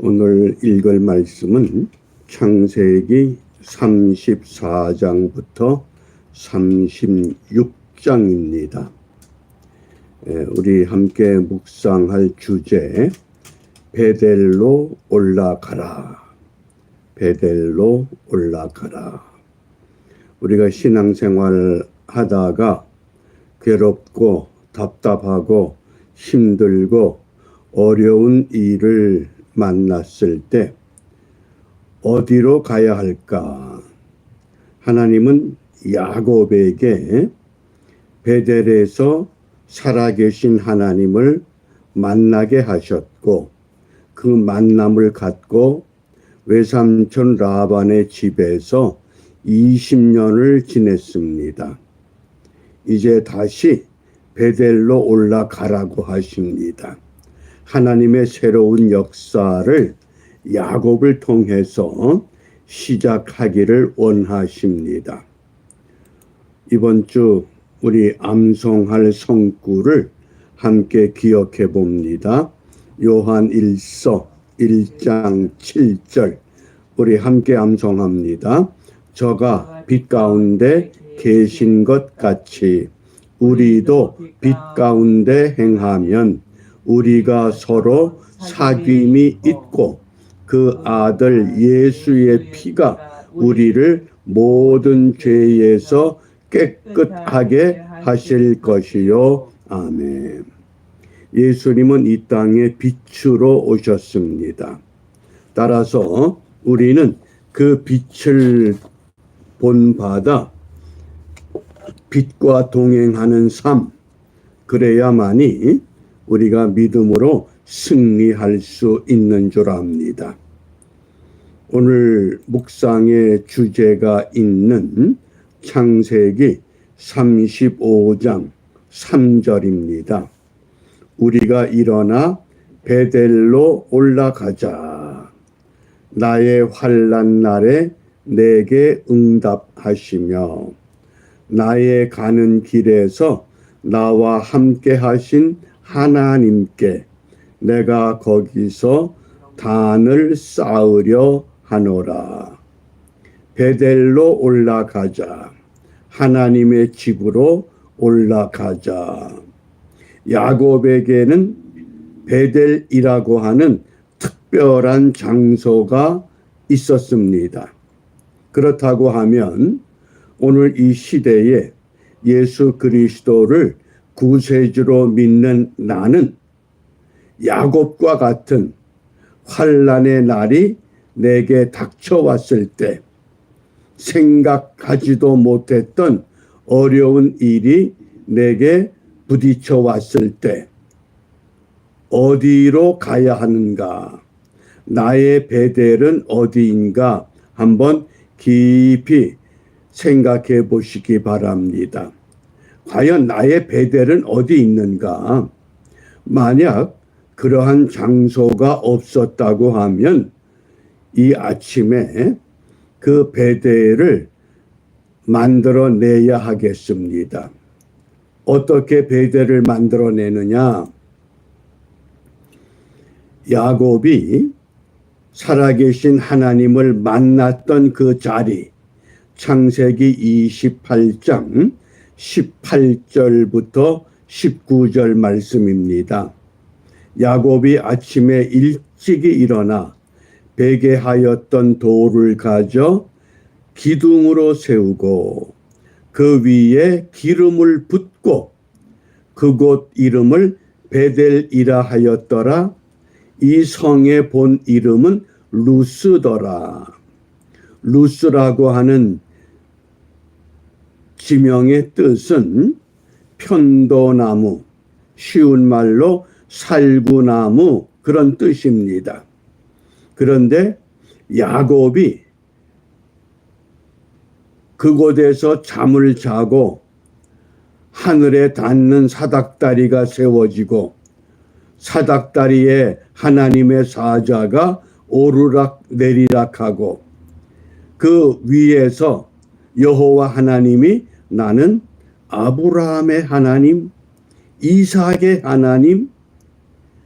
오늘 읽을 말씀은 창세기 34장부터 36장입니다. 우리 함께 묵상할 주제, 베델로 올라가라. 베델로 올라가라. 우리가 신앙생활 하다가 괴롭고 답답하고 힘들고 어려운 일을 만났을 때 어디로 가야 할까? 하나님은 야곱에게 베델에서 살아계신 하나님을 만나게 하셨고, 그 만남을 갖고 외삼촌 라반의 집에서 20년을 지냈습니다. 이제 다시 베델로 올라가라고 하십니다. 하나님의 새로운 역사를 야곱을 통해서 시작하기를 원하십니다. 이번 주 우리 암송할 성구를 함께 기억해 봅니다. 요한 1서 1장 7절 우리 함께 암송합니다. 저가 빛 가운데 계신 것 같이 우리도 빛 가운데 행하면 우리가 서로 사귐이 있고 그 아들 예수의 피가 우리를 모든 죄에서 깨끗하게 하실 것이요. 아멘. 예수님은 이 땅에 빛으로 오셨습니다. 따라서 우리는 그 빛을 본받아 빛과 동행하는 삶, 그래야만이 우리가 믿음으로 승리할 수 있는 줄 압니다. 오늘 묵상의 주제가 있는 창세기 35장 3절입니다. 우리가 일어나 베델로 올라가자. 나의 환난 날에 내게 응답하시며 나의 가는 길에서 나와 함께 하신 하나님께 내가 거기서 단을 쌓으려 하노라. 베델로 올라가자. 하나님의 집으로 올라가자. 야곱에게는 베델이라고 하는 특별한 장소가 있었습니다. 그렇다고 하면 오늘 이 시대에 예수 그리스도를 구세주로 믿는 나는 야곱과 같은 환난의 날이 내게 닥쳐왔을 때 생각하지도 못했던 어려운 일이 내게 부딪혀 왔을 때 어디로 가야 하는가? 나의 베델은 어디인가? 한번 깊이 생각해 보시기 바랍니다. 과연 나의 베델은 어디 있는가? 만약 그러한 장소가 없었다고 하면 이 아침에 그 베델을 만들어내야 하겠습니다. 어떻게 베델을 만들어내느냐? 야곱이 살아계신 하나님을 만났던 그 자리, 창세기 28장 18절부터 19절 말씀입니다. 야곱이 아침에 일찍이 일어나 베개하였던 돌을 가져 기둥으로 세우고 그 위에 기름을 붓고 그곳 이름을 베델이라 하였더라. 이 성의 본 이름은 루스더라. 루스라고 하는 지명의 뜻은 편도나무, 쉬운 말로 살구나무, 그런 뜻입니다. 그런데 야곱이 그곳에서 잠을 자고 하늘에 닿는 사닥다리가 세워지고 사닥다리에 하나님의 사자가 오르락 내리락하고 그 위에서 여호와 하나님이 나는 아브라함의 하나님, 이삭의 하나님,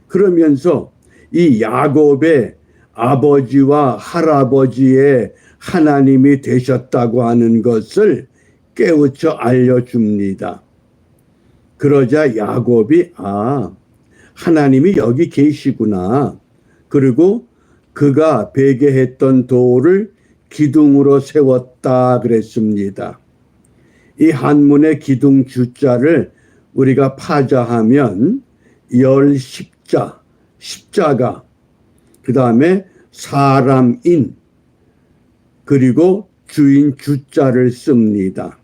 그러면서 이 야곱의 아버지와 할아버지의 하나님이 되셨다고 하는 것을 깨우쳐 알려줍니다. 그러자 야곱이 하나님이 여기 계시구나. 그리고 그가 베개했던 돌을 기둥으로 세웠다 그랬습니다. 이 한문의 기둥 주자를 우리가 파자하면 열십자, 십자가, 그 다음에 사람인, 그리고 주인 주자를 씁니다.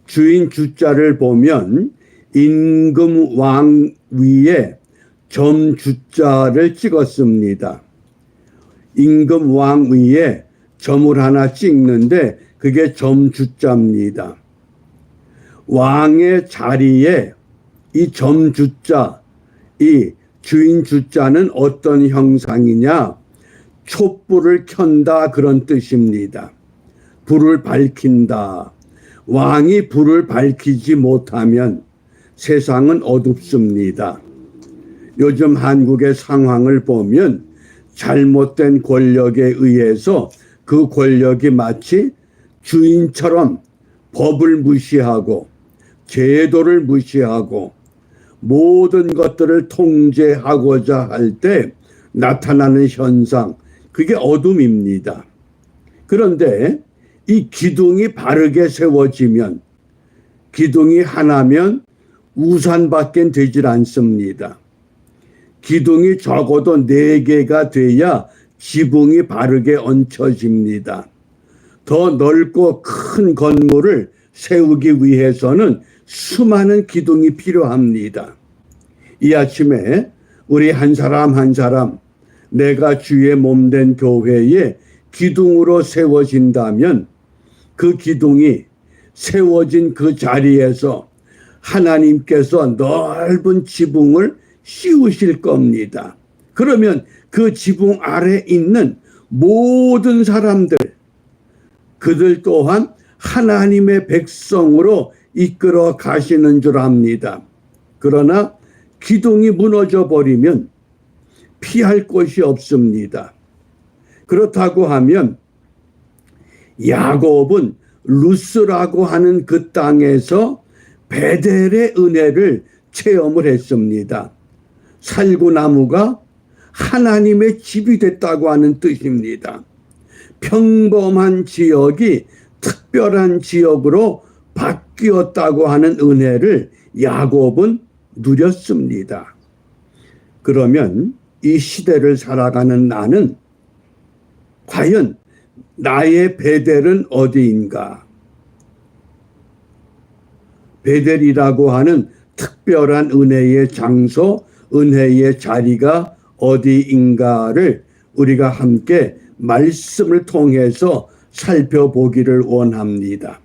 주인 주자를 보면 임금 왕 위에 점 주자를 찍었습니다. 임금 왕 위에 점을 하나 찍는데 그게 점 주자입니다. 왕의 자리에 이 점 주자, 이 주인 주자는 어떤 형상이냐? 촛불을 켠다 그런 뜻입니다. 불을 밝힌다. 왕이 불을 밝히지 못하면 세상은 어둡습니다. 요즘 한국의 상황을 보면 잘못된 권력에 의해서 그 권력이 마치 주인처럼 법을 무시하고 제도를 무시하고 모든 것들을 통제하고자 할 때 나타나는 현상, 그게 어둠입니다. 그런데 이 기둥이 바르게 세워지면, 기둥이 하나면 우산밖에 되질 않습니다. 기둥이 적어도 4개가 돼야 지붕이 바르게 얹혀집니다. 더 넓고 큰 건물을 세우기 위해서는 수많은 기둥이 필요합니다. 이 아침에 우리 한 사람 한 사람, 내가 주의 몸된 교회에 기둥으로 세워진다면 그 기둥이 세워진 그 자리에서 하나님께서 넓은 지붕을 씌우실 겁니다. 그러면 그 지붕 아래 있는 모든 사람들, 그들 또한 하나님의 백성으로 이끌어 가시는 줄 압니다. 그러나 기둥이 무너져 버리면 피할 곳이 없습니다. 그렇다고 하면 야곱은 루스라고 하는 그 땅에서 베델의 은혜를 체험을 했습니다. 살구나무가 하나님의 집이 됐다고 하는 뜻입니다. 평범한 지역이 특별한 지역으로 바뀌었다고 하는 은혜를 야곱은 누렸습니다. 그러면 이 시대를 살아가는 나는 과연 나의 베델은 어디인가? 베델이라고 하는 특별한 은혜의 장소, 은혜의 자리가 어디인가를 우리가 함께 말씀을 통해서 살펴보기를 원합니다.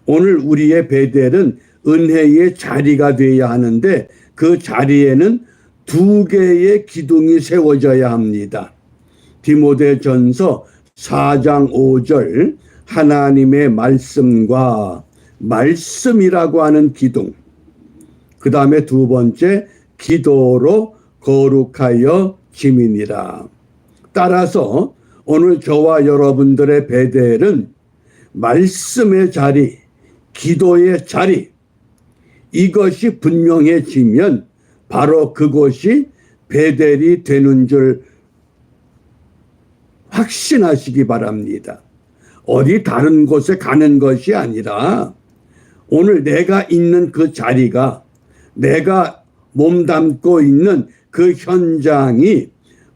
오늘 우리의 베델은 은혜의 자리가 되어야 하는데 그 자리에는 2개의 기둥이 세워져야 합니다. 디모데전서 4장 5절 하나님의 말씀과 말씀이라고 하는 기둥, 그 다음에 2번째 기도로 거룩하여 지민이라. 따라서 오늘 저와 여러분들의 베델은 말씀의 자리, 기도의 자리, 이것이 분명해지면 바로 그곳이 베델이 되는 줄 확신하시기 바랍니다. 어디 다른 곳에 가는 것이 아니라 오늘 내가 있는 그 자리가, 내가 몸담고 있는 그 현장이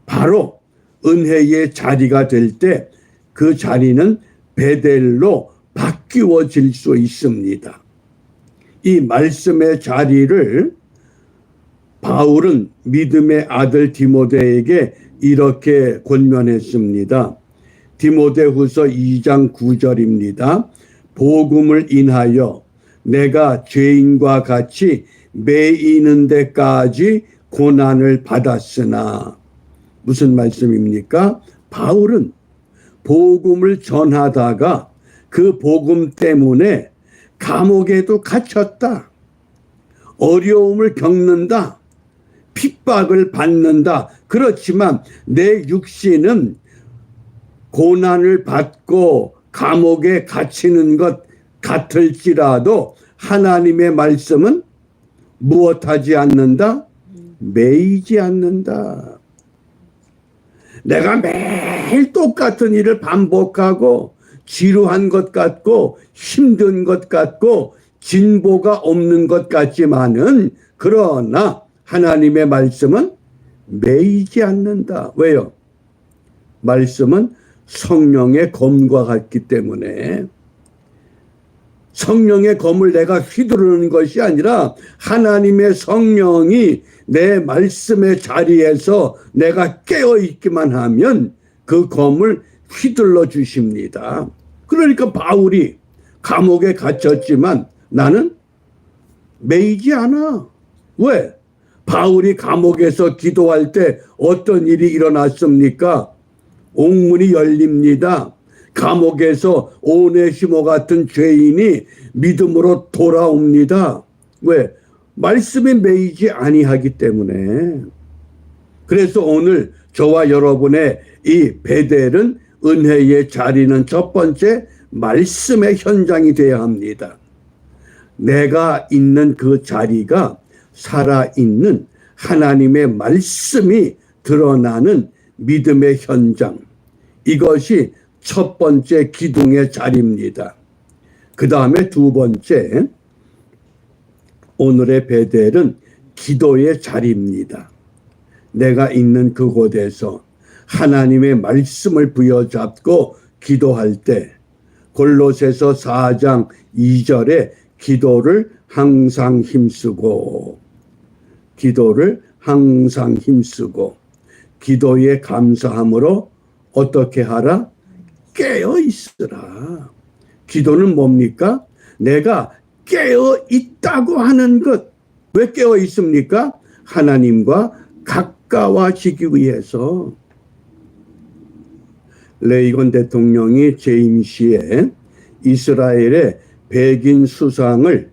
바로 은혜의 자리가 될 때 그 자리는 베델로 바뀌어질 수 있습니다. 이 말씀의 자리를 바울은 믿음의 아들 디모데에게 이렇게 권면했습니다. 디모데후서 2장 9절입니다. 복음을 인하여 내가 죄인과 같이 매이는 데까지 고난을 받았으나. 무슨 말씀입니까? 바울은 복음을 전하다가 그 복음 때문에 감옥에도 갇혔다. 어려움을 겪는다. 핍박을 받는다. 그렇지만 내 육신은 고난을 받고 감옥에 갇히는 것 같을지라도 하나님의 말씀은 무엇하지 않는다? 매이지 않는다. 내가 매일 똑같은 일을 반복하고 지루한 것 같고 힘든 것 같고 진보가 없는 것 같지만은 그러나 하나님의 말씀은 매이지 않는다. 왜요? 말씀은 성령의 검과 같기 때문에 성령의 검을 내가 휘두르는 것이 아니라 하나님의 성령이 내 말씀의 자리에서 내가 깨어있기만 하면 그 검을 휘둘러 주십니다. 그러니까 바울이 감옥에 갇혔지만 나는 매이지 않아. 왜? 바울이 감옥에서 기도할 때 어떤 일이 일어났습니까? 옥문이 열립니다. 감옥에서 오네시모 같은 죄인이 믿음으로 돌아옵니다. 왜? 말씀에 매이지 아니하기 때문에. 그래서 오늘 저와 여러분의 이 베델은 은혜의 자리는 첫 번째 말씀의 현장이 되어야 합니다. 내가 있는 그 자리가 살아있는 하나님의 말씀이 드러나는 믿음의 현장. 이것이 첫 번째 기둥의 자리입니다. 그 다음에 두 번째, 오늘의 베델은 기도의 자리입니다. 내가 있는 그곳에서 하나님의 말씀을 부여잡고 기도할 때 골로새서 4장 2절에 기도를 항상 힘쓰고 기도에 감사함으로 어떻게 하라? 깨어 있으라. 기도는 뭡니까? 내가 깨어 있다고 하는 것. 왜 깨어 있습니까? 하나님과 가까워지기 위해서. 레이건 대통령이 재임시에 이스라엘의 백인 수상을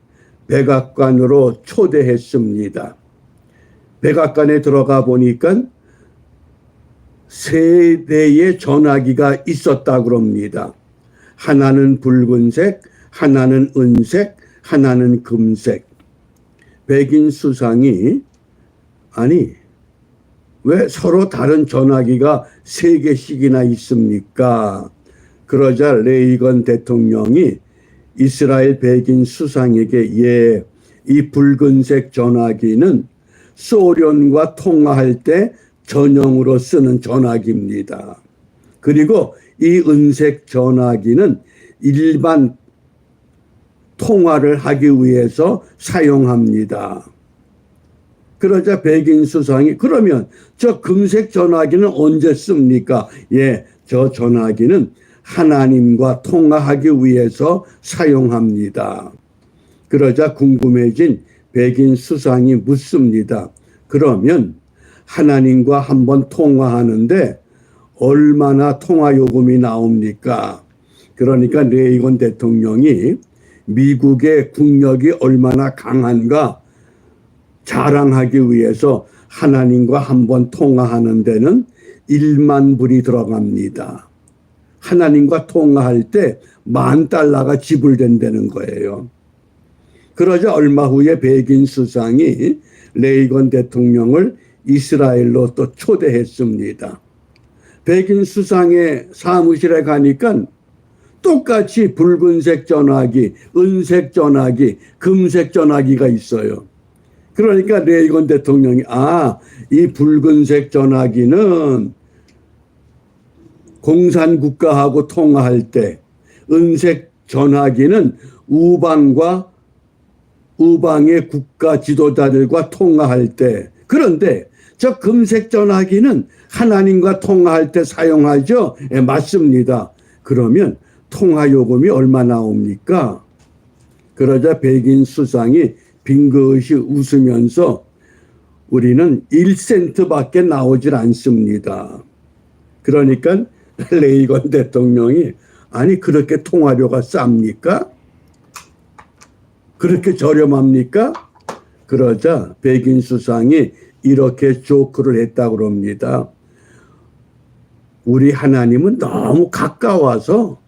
백악관으로 초대했습니다. 백악관에 들어가 보니까 세 대의 전화기가 있었다고 그럽니다. 하나는 붉은색, 하나는 은색, 하나는 금색. 백인 수상이 아니 왜 서로 다른 전화기가 세 개씩이나 있습니까? 그러자 레이건 대통령이 이스라엘 백인 수상에게 이 붉은색 전화기는 소련과 통화할 때 전용으로 쓰는 전화기입니다. 그리고 이 은색 전화기는 일반 통화를 하기 위해서 사용합니다. 그러자 백인 수상이 그러면 저 금색 전화기는 언제 씁니까? 저 전화기는 하나님과 통화하기 위해서 사용합니다. 그러자 궁금해진 백인 수상이 묻습니다. 그러면 하나님과 한번 통화하는데 얼마나 통화 요금이 나옵니까? 그러니까 레이건 대통령이 미국의 국력이 얼마나 강한가 자랑하기 위해서 하나님과 한번 통화하는 데는 1만 불이 들어갑니다. 하나님과 통화할 때 $10,000가 지불된다는 거예요. 그러자 얼마 후에 백인 수상이 레이건 대통령을 이스라엘로 또 초대했습니다. 백인 수상의 사무실에 가니까 똑같이 붉은색 전화기, 은색 전화기, 금색 전화기가 있어요. 그러니까 레이건 대통령이 이 붉은색 전화기는 공산국가하고 통화할 때, 은색 전화기는 우방의 국가 지도자들과 통화할 때, 그런데 저 금색 전화기는 하나님과 통화할 때 사용하죠? 맞습니다. 그러면 통화 요금이 얼마 나옵니까? 그러자 백인 수상이 빙긋이 웃으면서 우리는 1센트밖에 나오질 않습니다. 그러니까 레이건 대통령이 아니 그렇게 통화료가 쌉니까? 그렇게 저렴합니까? 그러자 백인 수상이 이렇게 조크를 했다고 그럽니다. 우리 하나님은 너무 가까워서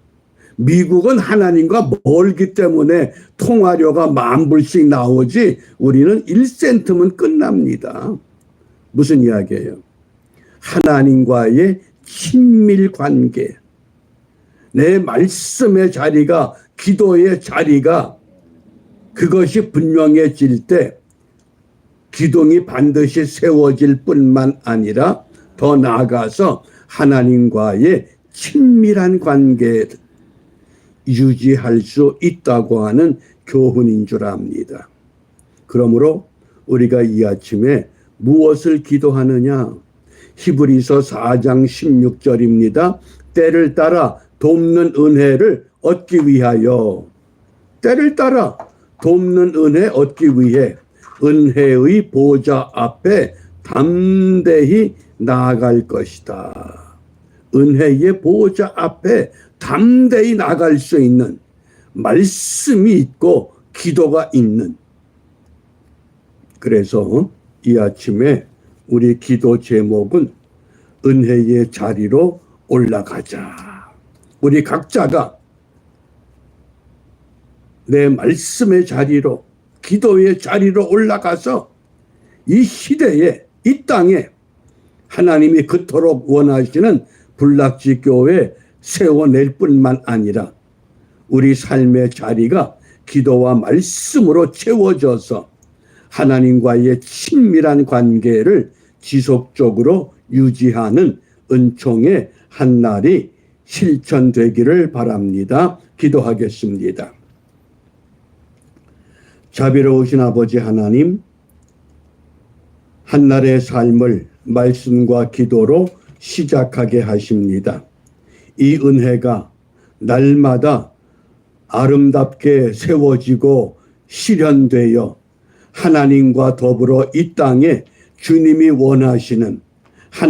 미국은 하나님과 멀기 때문에 통화료가 10,000불씩 나오지 우리는 1센트면 끝납니다. 무슨 이야기예요? 하나님과의 친밀 관계, 내 말씀의 자리가, 기도의 자리가 그것이 분명해질 때 기둥이 반드시 세워질 뿐만 아니라 더 나아가서 하나님과의 친밀한 관계를 유지할 수 있다고 하는 교훈인 줄 압니다. 그러므로 우리가 이 아침에 무엇을 기도하느냐? 히브리서 4장 16절입니다. 때를 따라 돕는 은혜를 얻기 위하여, 때를 따라 돕는 은혜 얻기 위해 은혜의 보좌 앞에 담대히 나아갈 것이다. 은혜의 보좌 앞에 담대히 나갈 수 있는 말씀이 있고 기도가 있는, 그래서 이 아침에 우리 기도 제목은 은혜의 자리로 올라가자. 우리 각자가 내 말씀의 자리로, 기도의 자리로 올라가서 이 시대에, 이 땅에 하나님이 그토록 원하시는 불락지 교회 세워낼 뿐만 아니라 우리 삶의 자리가 기도와 말씀으로 채워져서 하나님과의 친밀한 관계를 지속적으로 유지하는 은총의 한 날이 실천되기를 바랍니다. 기도하겠습니다. 자비로우신 아버지 하나님, 한날의 삶을 말씀과 기도로 시작하게 하십니다. 이 은혜가 날마다 아름답게 세워지고 실현되어 하나님과 더불어 이 땅에 주님이 원하시는